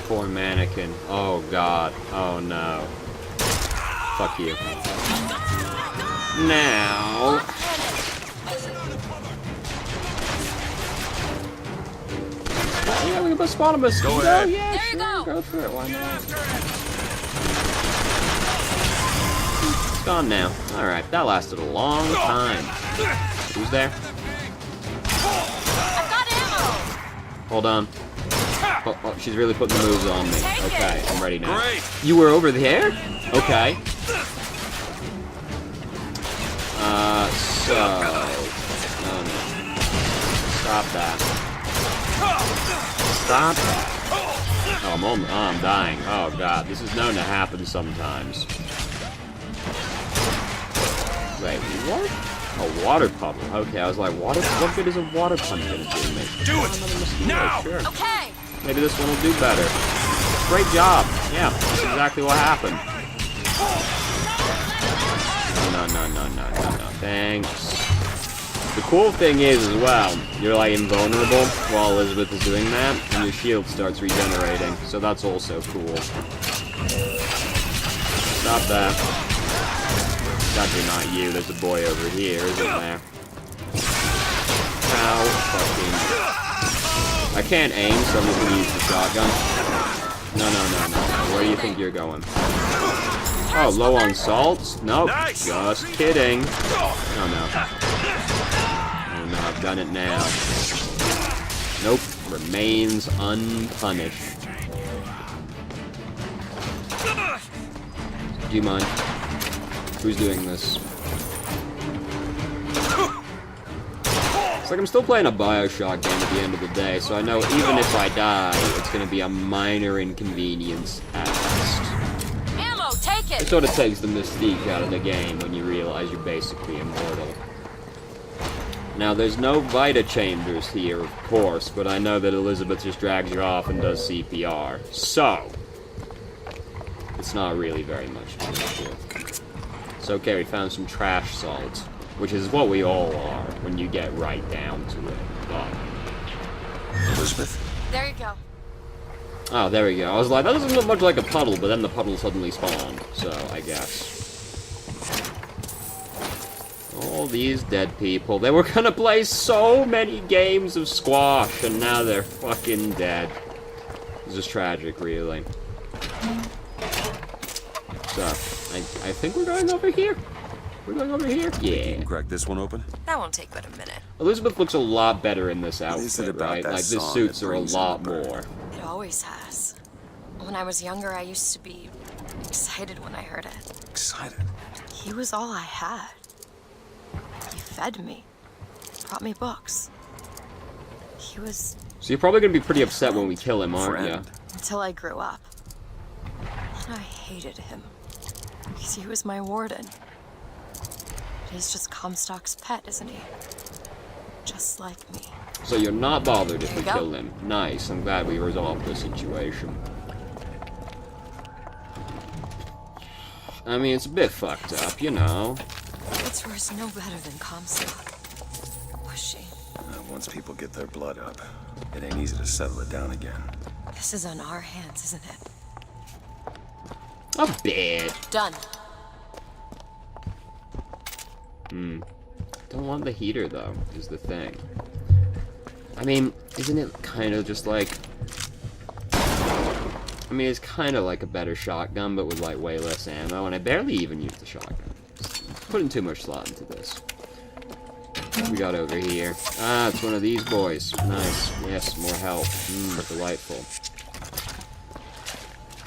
Poor mannequin. Oh god. Oh no. Fuck you. Now... Yeah, we can spawn a mosquito. Go ahead. Yeah, There sure. you go. Go for it. Why not? It's gone now. Alright, that lasted a long time. Who's there? I've got ammo. Hold on. Oh, she's really putting the moves on me. Okay, I'm ready now. Great. You were over there? Okay. So... Oh, no. Stop that. Stop that. Oh, I'm dying. Oh, God. This is known to happen sometimes. Wait, what? A water puddle. Okay, I was like, what good is a water puddle gonna do me? Do it! Now! Sure. Okay. Maybe this one will do better. Great job. Yeah, that's exactly what happened. No. Thanks. The cool thing is, as well, you're like invulnerable while Elizabeth is doing that, and your shield starts regenerating. So that's also cool. Stop that. Definitely not you. There's a boy over here, isn't there? Ow, fucking... I can't aim, so I'm just gonna use the shotgun. No. Where do you think you're going? Oh, low on salt? Nope. Nice. Just kidding. Oh, no. Oh, no, I've done it now. Nope. Remains unpunished. Do you mind? Who's doing this? It's like I'm still playing a Bioshock game at the end of the day, so I know even if I die, it's gonna be a minor inconvenience at best. Ammo, take It it. sort of takes the mystique out of the game when you realize you're basically immortal. Now, there's no Vita chambers here, of course, but I know that Elizabeth just drags you off and does CPR. So, it's not really very much of an issue. It's okay, we found some trash salt, which is what we all are when you get right down to it. Elizabeth? There you go. Oh, there we go. I was like, that doesn't look much like a puddle, but then the puddle suddenly spawned, so I guess. All these dead people. They were gonna play so many games of squash, and now they're fucking dead. It's just tragic, really. So, I think we're going over here. We're going over here? You Yeah. can crack this one open? That won't take but a minute. Elizabeth looks a lot better in this is it outfit, about right? that Like, the song suits that are a brings in lot the bird? more. It always has. When I was younger, I used to be excited when I heard it. Excited. He was all I had. He fed me, brought me books. He was So you're probably gonna be pretty upset when we kill him, aren't you? Friend. until I grew up. And I hated him. Because he was my warden. But he's just Comstock's pet, isn't he? Just like me. So you're not bothered if we Go. kill him. Nice, I'm glad we resolved the situation. I mean, it's a bit fucked up, you know. Fitzroy's no better than Comstock. Was she? Once people get their blood up, it ain't easy to settle it down again. This is on our hands, isn't it? A bit. Done. Don't want the heater, though, is the thing. I mean, isn't it kind of just like... I mean, it's kind of like a better shotgun, but with, like, way less ammo, and I barely even use the shotgun. Just putting too much thought into this. What we got over here? Ah, it's one of these boys. Nice. Yes, more health. Delightful.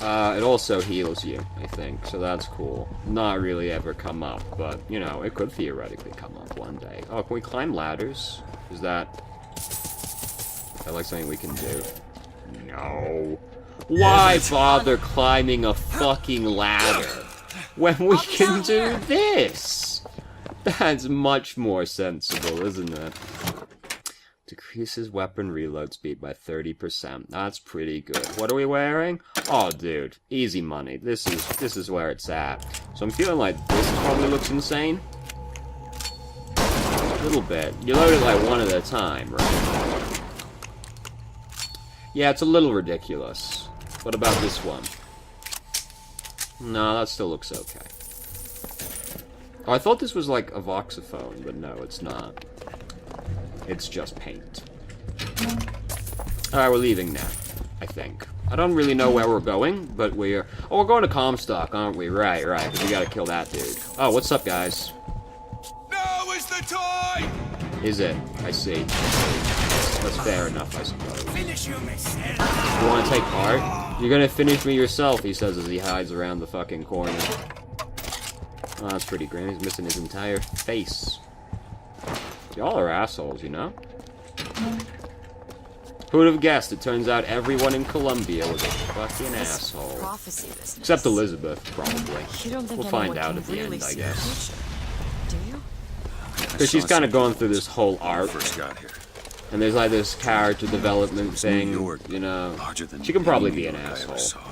It also heals you, I think, so that's cool. Not really ever come up, but, you know, it could theoretically come up one day. Oh, can we climb ladders? Is that like something we can do? No. Why bother climbing a fucking ladder when we can do this? That's much more sensible, isn't it? Decreases weapon reload speed by 30%. That's pretty good. What are we wearing? Oh, dude. Easy money. This is where it's at. So I'm feeling like this probably looks insane. A little bit. You load it like one at a time, right? Yeah, it's a little ridiculous. What about this one? No, that still looks okay. Oh, I thought this was like a voxophone, but no, it's not. It's just paint. Alright, we're leaving now, I think. I don't really know where we're going, but we're... Oh, we're going to Comstock, aren't we? Right, because we gotta kill that dude. Oh, what's up, guys? Now is the time! Is it? I see. That's fair enough, I suppose. Finish you, miss. You wanna take part? You're gonna finish me yourself, he says as he hides around the fucking corner. Oh, that's pretty grim. He's missing his entire face. Y'all are assholes, you know? Who would have guessed? It turns out everyone in Columbia was a fucking asshole. Prophecy business. Except Elizabeth, probably. You don't think We'll find out can at the really end, I see the guess. future, do you? Because she's kind of going through this whole arc. First got here. And there's like this character development thing, you know. She can probably be an asshole.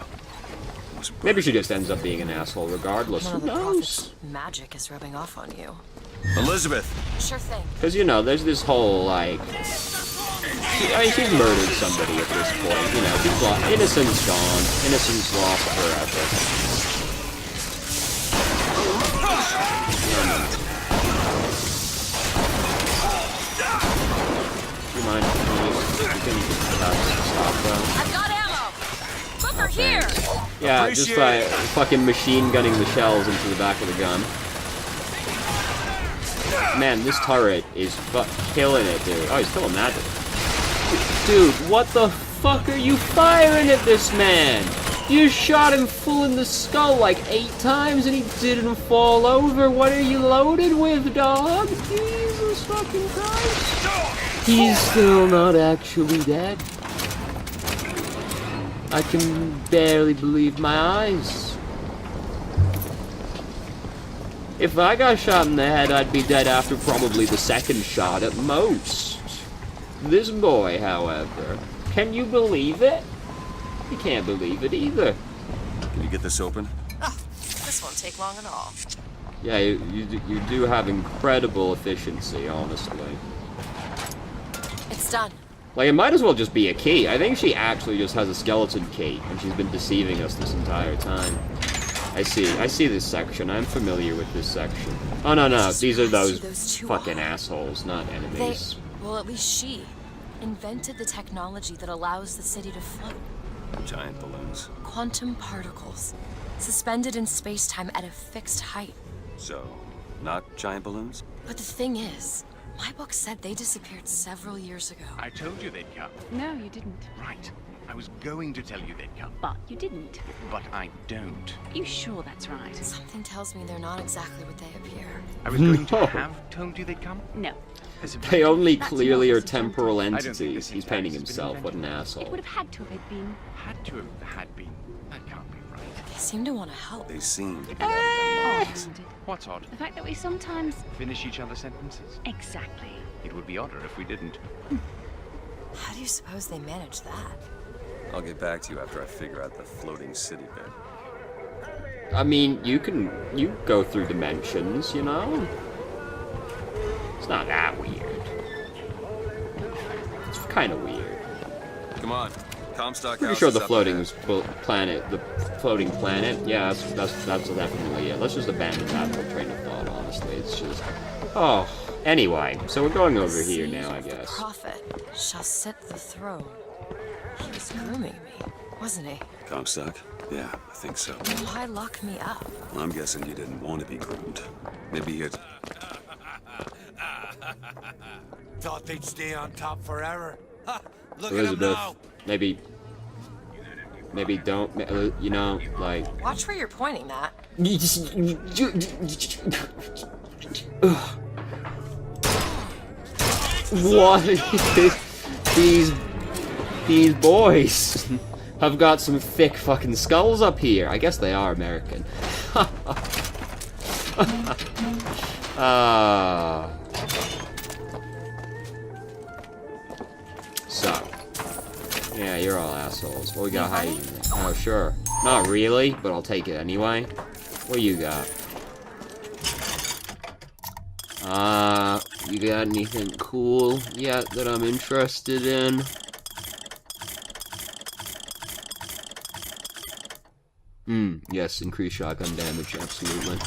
Maybe she just ends up being an asshole regardless. One Who of the knows? prophet's magic is rubbing off on you. Elizabeth! Sure thing. Because, you know, there's this whole, like... I mean, she's murdered somebody at this point, you know. She's lost. Innocence gone. Innocence lost forever. Do you mind? You can stop, though. I've got ammo! Booker, here! Yeah, just by fucking machine gunning the shells into the back of the gun. Man, this turret is killing it, dude. Oh, he's killing that dude. Dude, what the fuck are you firing at this man? You shot him full in the skull like 8 times and he didn't fall over. What are you loaded with, dog? Jesus fucking Christ. He's still not actually dead. I can barely believe my eyes. If I got shot in the head, I'd be dead after probably the 2nd shot at most. This boy, however, can you believe it? You can't believe it either. Can you get this open? This won't take long at all. Yeah, you do have incredible efficiency, honestly. It's done. Like, it might as well just be a key. I think she actually just has a skeleton key, and she's been deceiving us this entire time. I see this section. I'm familiar with this section. Oh, no, these are those fucking assholes, not enemies. Well, at least she invented the technology that allows the city to float. Giant balloons. Quantum particles, suspended in space-time at a fixed height. So, not giant balloons? But the thing is, my book said they disappeared several years ago. I told you they'd come. No, you didn't. Right. I was going to tell you they'd come. But you didn't. But I don't. You sure that's right? Something tells me they're not exactly what they appear. I was going No. to have told you they'd come. No. They only That's clearly not are as a temporal don't think entities. this He's entire painting has been himself. What an invented. It asshole. would have had to have been. Had to have had been. That can't be right. They seem to want to help. They seem to be out of their minds. Odd-handed. What's odd? The fact that we sometimes... Finish each other's sentences? Exactly. It would be odder if we didn't. How do you suppose they manage that? I'll get back to you after I figure out the floating city bit. I mean, you go through dimensions, you know? It's not that weird. It's kind of weird. Come on. Comstock Pretty house sure is the up floating ahead. planet, the floating planet, yeah, that's definitely it. Let's just abandon that whole train of thought, honestly. It's just, oh. Anyway, so we're going over here now, I The guess. prophet shall sit the throne. He was grooming me, wasn't he? Comstock? Yeah, I think so. Why lock me up? Well, I'm guessing you didn't want to be groomed. Maybe it's... Thought they'd stay on top forever. Ha! Look at them Elizabeth, now. maybe don't, you know, like... Watch where you're pointing that. What? These boys have got some thick fucking skulls up here. I guess they are American. So, yeah, you're all assholes. What we got hiding? Oh, sure. Not really, but I'll take it anyway. What you got? You got anything cool yet that I'm interested in? Yes, increased shotgun damage, absolutely.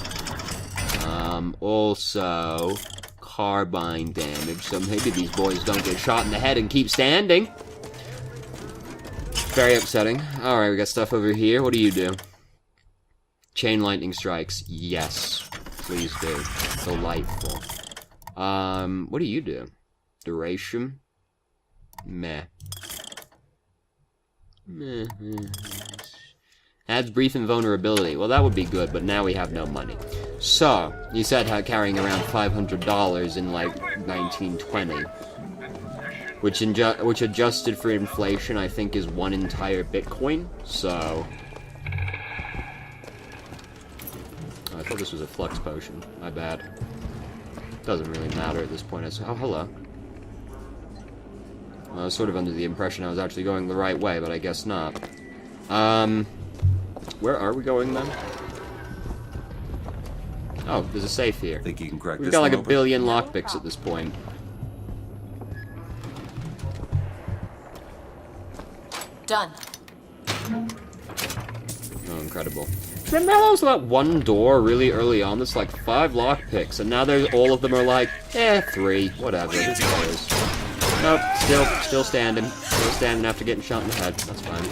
Also, carbine damage, so maybe these boys don't get shot in the head and keep standing. Very upsetting. Alright, we got stuff over here. What do you do? Chain lightning strikes. Yes. Please do. Delightful. What do you do? Duration? Meh. Meh. Adds brief invulnerability. Well, that would be good, but now we have no money. So, you said how carrying around $500 in, like, 1920. Which adjusted for inflation, I think, is one entire Bitcoin. So... Oh, I thought this was a flux potion. My bad. Doesn't really matter at this point. Oh, hello. I was sort of under the impression I was actually going the right way, but I guess not. Where are we going, then? Oh, there's a safe here. Think you can crack We've this got like one a open? billion lockpicks at this point. Done. Oh, incredible. Remember how there was that one door really early on that's like 5 lockpicks, and now there's all of them are like, 3, whatever, who cares? Nope, still standing. Still standing after getting shot in the head. That's fine.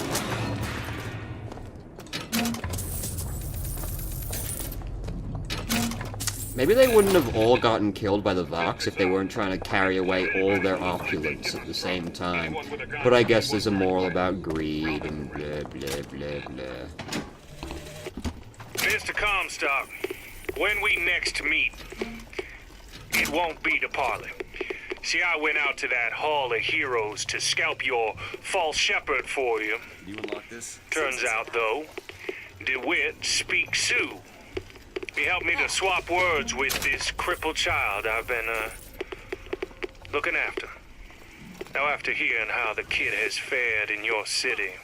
Maybe they wouldn't have all gotten killed by the Vox if they weren't trying to carry away all their opulence at the same time. But I guess there's a moral about greed and blah, blah, blah, blah. Mr. Comstock, when we next meet, it won't be to parley. See, I went out to that Hall of Heroes to scalp your false shepherd for you. You unlock this? Turns out, though, DeWitt speaks Sioux. He helped me to swap words with this crippled child I've been, looking after. Now, after hearing how the kid has fared in your city,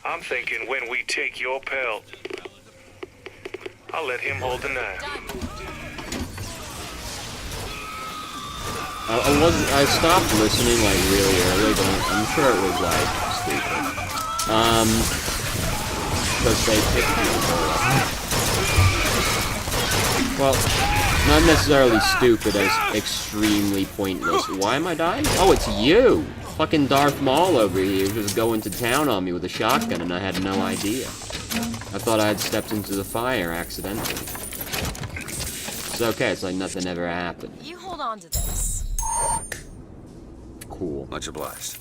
I'm thinking when we take your pelt, I'll let him hold the knife. I stopped listening, like, really early, but I'm sure it was, like, stupid. Because they picked people. Well, not necessarily stupid as extremely pointless. Why am I dying? Oh, it's you! Fucking Darth Maul over here just going to town on me with a shotgun and I had no idea. I thought I had stepped into the fire accidentally. It's okay, it's like nothing ever happened. You hold on to this. Cool. Much obliged.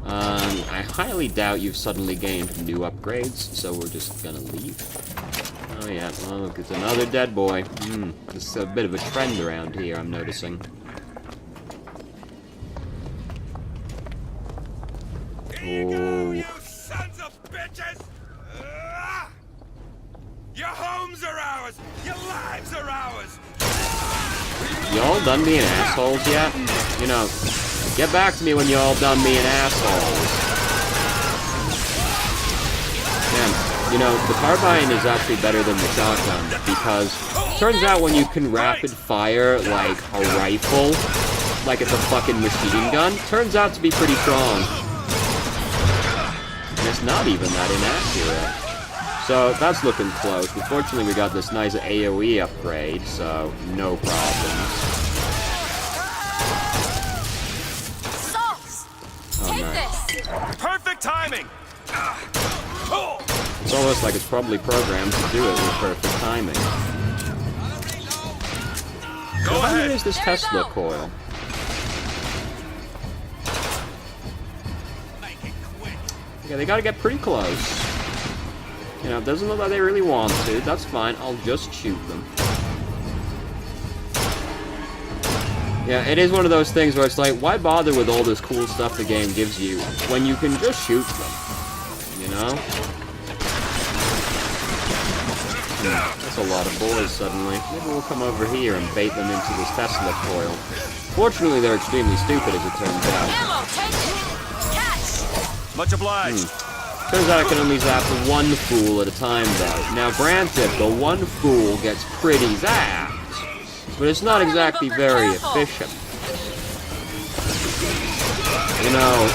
I highly doubt you've suddenly gained new upgrades, so we're just gonna leave. Oh yeah, well look, it's another dead boy. This is a bit of a trend around here, I'm noticing. Here you go, Oh. you sons of bitches! Your homes are ours! Your lives are ours! Y'all done being assholes yet? You know, get back to me when y'all done being assholes. Man, you know, the carbine is actually better than the shotgun, because turns out when you can rapid fire, like, a rifle, like it's a fucking machine gun, turns out to be pretty strong. And it's not even that inaccurate. So, that's looking close. Unfortunately, we got this nice AoE upgrade, so no problems. Salt! Take nice. this! Perfect timing! It's almost like it's probably programmed to do it with perfect timing. Go How ahead! is this There you Tesla go. coil? Yeah, they gotta get pretty close. You know, it doesn't look like they really want to. That's fine. I'll just shoot them. Yeah, it is one of those things where it's like, why bother with all this cool stuff the game gives you when you can just shoot them? You know? That's a lot of boys suddenly. Maybe we'll come over here and bait them into this Tesla coil. Fortunately, they're extremely stupid, as it turns out. Ammo, take it! Catch! Much obliged. Turns out I can only zap one fool at a time, though. Now, granted, the one fool gets pretty zapped, but it's not exactly very efficient. You know,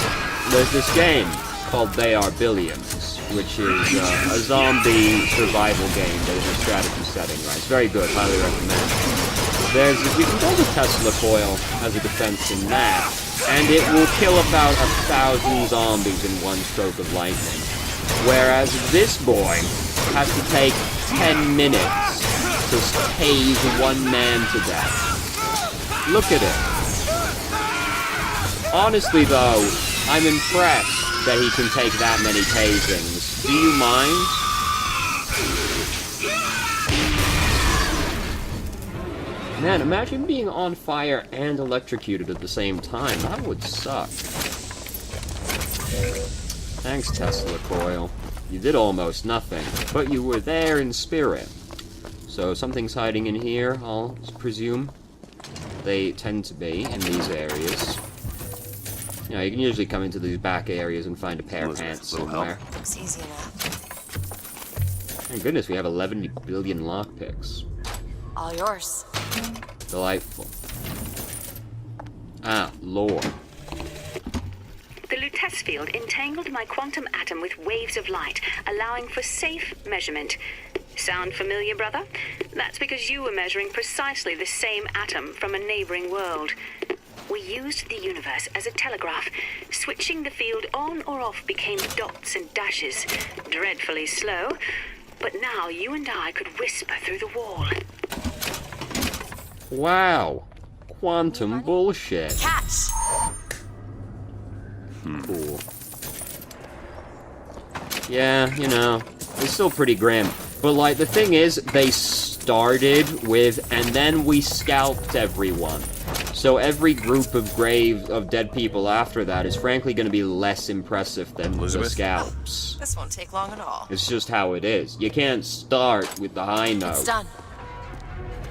there's this game called They Are Billions, which is a zombie survival game that is a strategy setting, right? It's very good, highly recommend. You can build a Tesla coil as a defense in that, and it will kill about 1,000 zombies in one stroke of lightning. Whereas this boy has to take 10 minutes to tase one man to death. Look at it. Honestly, though, I'm impressed that he can take that many tasings. Do you mind? Man, imagine being on fire and electrocuted at the same time. That would suck. Thanks, Tesla Coil. You did almost nothing, but you were there in spirit. So something's hiding in here, I'll presume. They tend to be in these areas. You know, you can usually come into these back areas and find a pair of pants somewhere. Looks easy enough. Thank goodness we have 11 billion lockpicks. All yours. Delightful. Ah, lore. The Lutece field entangled my quantum atom with waves of light, allowing for safe measurement. Sound familiar, brother? That's because you were measuring precisely the same atom from a neighboring world. We used the universe as a telegraph. Switching the field on or off became dots and dashes. Dreadfully slow, but now you and I could whisper through the wall. Wow. Quantum bullshit. Catch! Cool. Yeah, you know, it's still pretty grim. But, like, the thing is, they started with, and then we scalped everyone. So every group of dead people after that is frankly going to be less impressive than the scalps. This won't take long at all. It's just how it is. You can't start with the high note. It's done.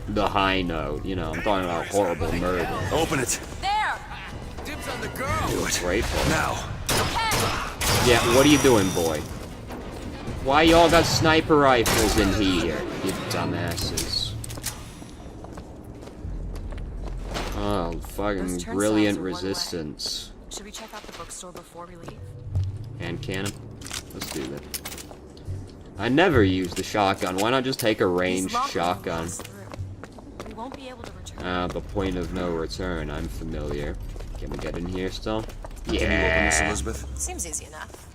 The high note, you know, I'm talking about horrible murder. Open it. There! Dibs on the girl. Do it. Grateful. Now. Okay! Yeah, what are you doing, boy? Why y'all got sniper rifles in here, you dumbasses? Oh, fucking brilliant resistance. Should we check out the bookstore before we leave? Hand cannon? Let's do that. I never use the shotgun. Why not just take a ranged shotgun? We won't be able to return. The point of no return. I'm familiar. Can we get in here still? Can you open this, Yeah. Elizabeth? Seems easy enough.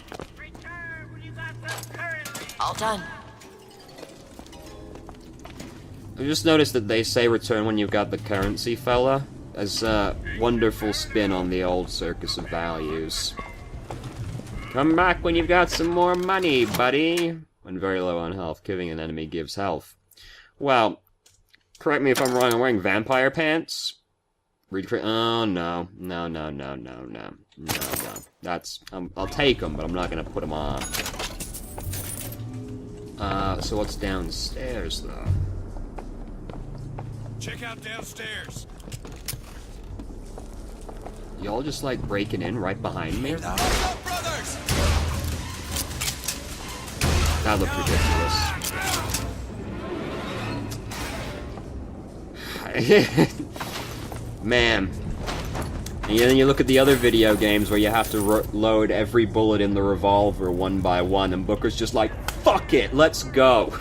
All done. I just noticed that they say return when you've got the currency, fella. As a wonderful spin on the old circus of values. Come back when you've got some more money, buddy. When very low on health, killing an enemy gives health. Well, correct me if I'm wrong, I'm wearing vampire pants? Oh, no. No. That's... I'll take them, but I'm not gonna put them on. So what's downstairs, though? Check out downstairs. Y'all just, like, breaking in right behind me? What's up, brothers? That looked ridiculous. Man. And then you look at the other video games where you have to load every bullet in the revolver one by one, and Booker's just like, fuck it, let's go.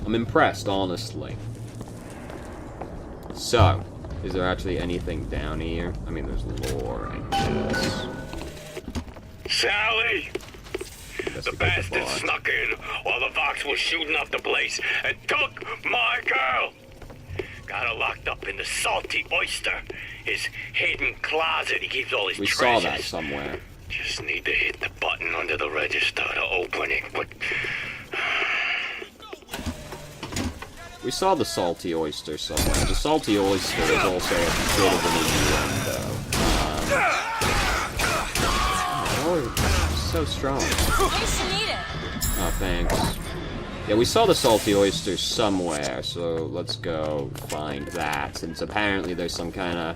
I'm impressed, honestly. So, is there actually anything down here? I mean, there's lore, I guess. Sally! Guess The we get bastard bar. snuck in while the Vox was shooting up the place and took my girl! Got her locked up in the salty oyster, his hidden closet. He keeps all his We treasures. saw that somewhere. Just need to hit the button under the register to open it, but... We saw the salty oyster somewhere. The salty oyster is also a bit of an innuendo. Oh, so strong. Case you need it. Oh, thanks. Yeah, we saw the salty oyster somewhere, so let's go find that, since apparently there's some kind of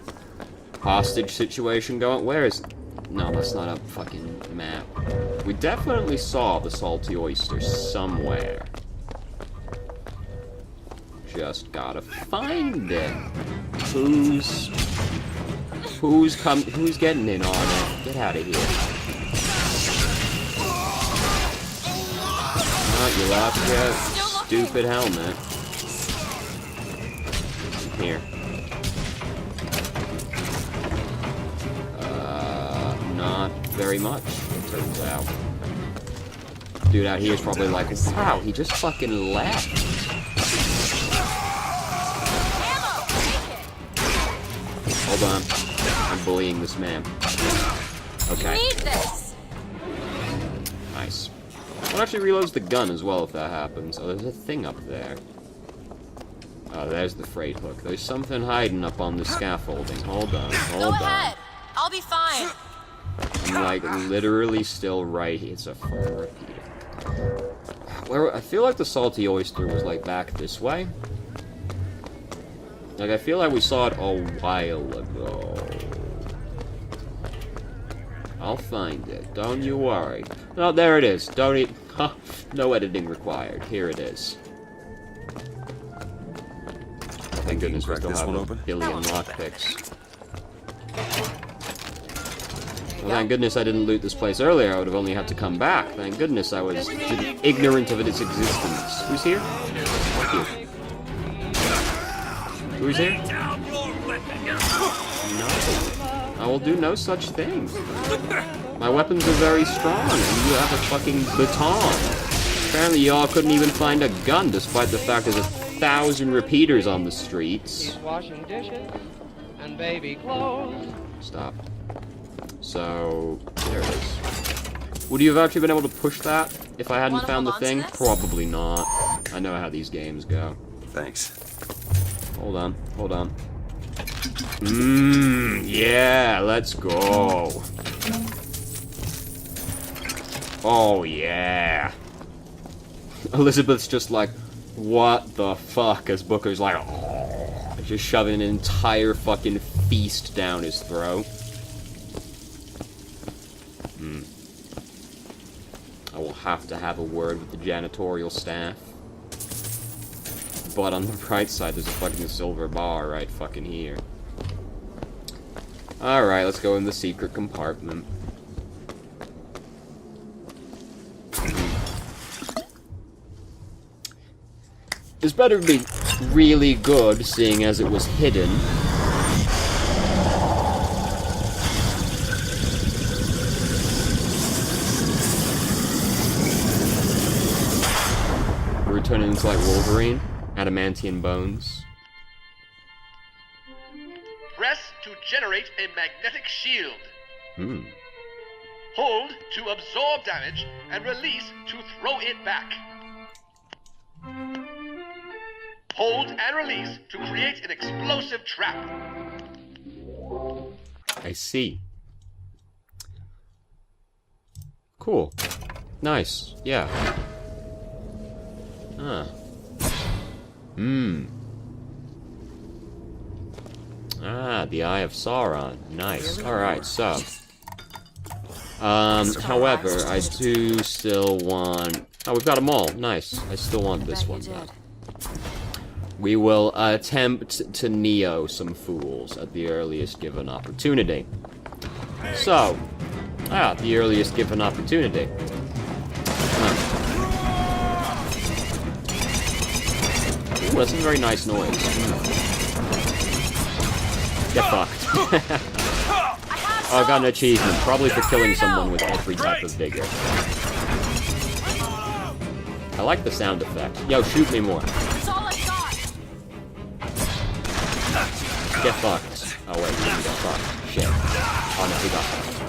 hostage situation going. Where is... No, that's not a fucking map. We definitely saw the salty oyster somewhere. Just gotta find it. Who's getting in on it? Get out of here. You lost your stupid helmet. Here. Not very much, it turns out. Dude out here is probably like, wow, he just fucking left. Hold on. I'm bullying this man. Okay. Need this. Nice. Well, actually reloads the gun as well if that happens. Oh, there's a thing up there. Oh, there's the freight hook. There's something hiding up on the scaffolding. Hold on, hold Go on. ahead. I'll be fine. I'm like literally still right here. It's a full repeater. Where I feel like the salty oyster was like back this way. Like I feel like we saw it a while ago. I'll find it. Don't you worry. Oh, there it is. Don't eat. Huh. No editing required. Here it is. Thank goodness we crack still this have one a open? billion lockpicks. Well, thank goodness I didn't loot this place earlier. I would have only had to come back. Thank goodness I was ignorant of its existence. Who's here? Fuck you. Who's here? No. I will do no such thing. My weapons are very strong, and you have a fucking baton. Apparently y'all couldn't even find a gun, despite the fact there's 1,000 repeaters on the streets. Washing dishes and baby clothes. Stop. So, there it is. Would you have actually been able to push that if I hadn't Wanna found the hold on to thing? this? Probably not. I know how these games go. Thanks. Hold on, hold on. Yeah, let's go. Oh, yeah. Elizabeth's just like, what the fuck? As Booker's like, oh, just shoving an entire fucking feast down his throat. I will have to have a word with the janitorial staff. But on the right side, there's a fucking silver bar right fucking here. Alright, let's go in the secret compartment. This better be really good, seeing as it was hidden. We're turning into like Wolverine. Adamantium bones. Press to generate a magnetic shield. Hold to absorb damage and release to throw it back. Hold and release to create an explosive trap. I see. Cool. Nice. Yeah. Huh. Ah, the Eye of Sauron. Nice. Alright, so. However, I do still want... Oh, we've got them all. Nice. I still want this one, though. We will attempt to Neo some fools at the earliest given opportunity. So, the earliest given opportunity. Ooh, that's a very nice noise. Get fucked. Oh, I got an achievement. Probably for killing someone with every type of vigor. I like the sound effect. Yo, shoot me more. That's all I got. Get fucked. Oh wait, you didn't get fucked. Shit. Oh no, he got fucked.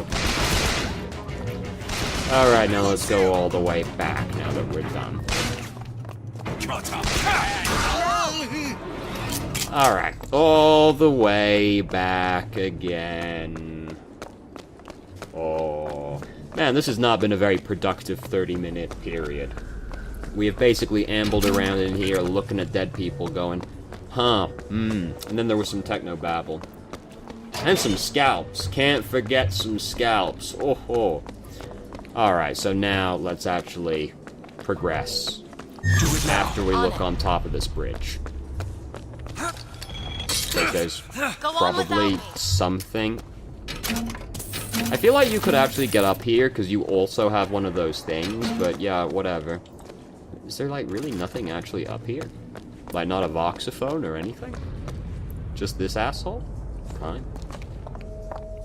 Alright, now let's go all the way back now that we're done. Alright, all the way back again. Oh. Man, this has not been a very productive 30-minute period. We have basically ambled around in here looking at dead people going, huh, and then there was some techno-babble. And some scalps. Can't forget some scalps. Oh, ho. Alright, so now let's actually progress. After we look on top of this bridge. Like there's probably something. I feel like you could actually get up here, because you also have one of those things, but yeah, whatever. Is there, like, really nothing actually up here? Like, not a voxophone or anything? Just this asshole? Fine.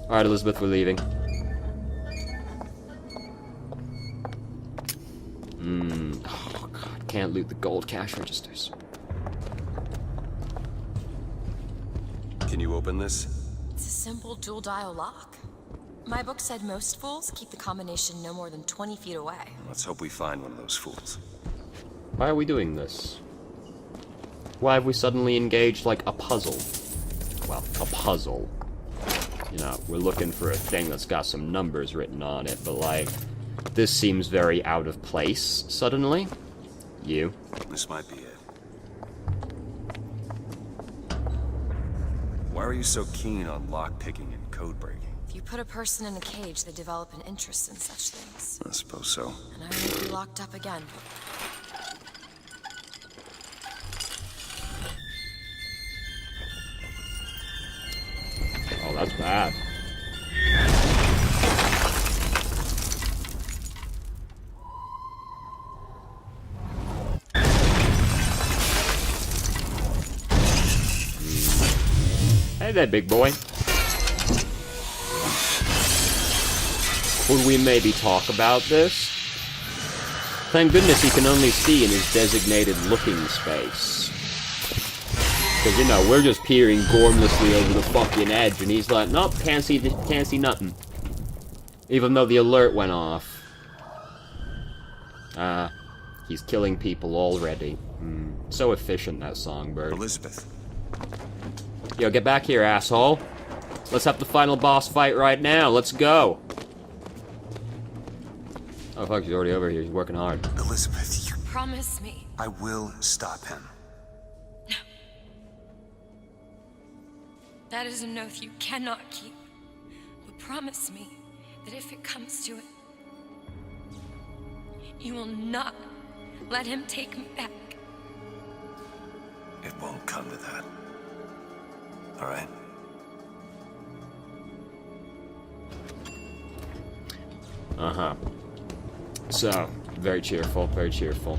Alright, Elizabeth, we're leaving. Oh, God. Can't loot the gold cash registers. Can you open this? It's a simple dual-dial lock. My book said most fools keep the combination no more than 20 feet away. Let's hope we find one of those fools. Why are we doing this? Why have we suddenly engaged, like, a puzzle? Well, a puzzle. You know, we're looking for a thing that's got some numbers written on it, but, like, this seems very out of place, suddenly. You. This might be it. Why are you so keen on lockpicking and code breaking? If you put a person in a cage, they develop an interest in such things. I suppose so. And I won't be locked up again. Oh, that's bad. Hey there, big boy. Would we maybe talk about this? Thank goodness he can only see in his designated looking space. Because, you know, we're just peering gormlessly over the fucking edge, and he's like, nope, can't see nothing. Even though the alert went off. He's killing people already. So efficient, that songbird. Elizabeth. Yo, get back here, asshole. Let's have the final boss fight right now. Let's go. Oh, fuck, he's already over here. He's working hard. Elizabeth, you... Promise me. I will stop him. No. That is an oath you cannot keep. But promise me that if it comes to it, you will not let him take me back. It won't come to that. All right? Uh-huh. So, very cheerful, very cheerful.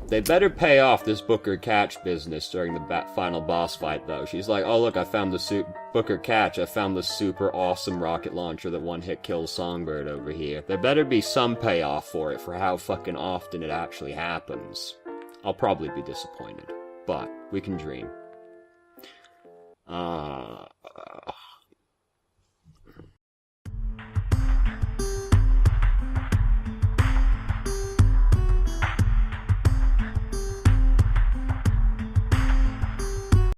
They better pay off this Booker Catch business during the final boss fight, though. She's like, oh, look, I found the Booker Catch. I found the super awesome rocket launcher that one-hit kills Songbird over here. There better be some payoff for it, for how fucking often it actually happens. I'll probably be disappointed, but we can dream.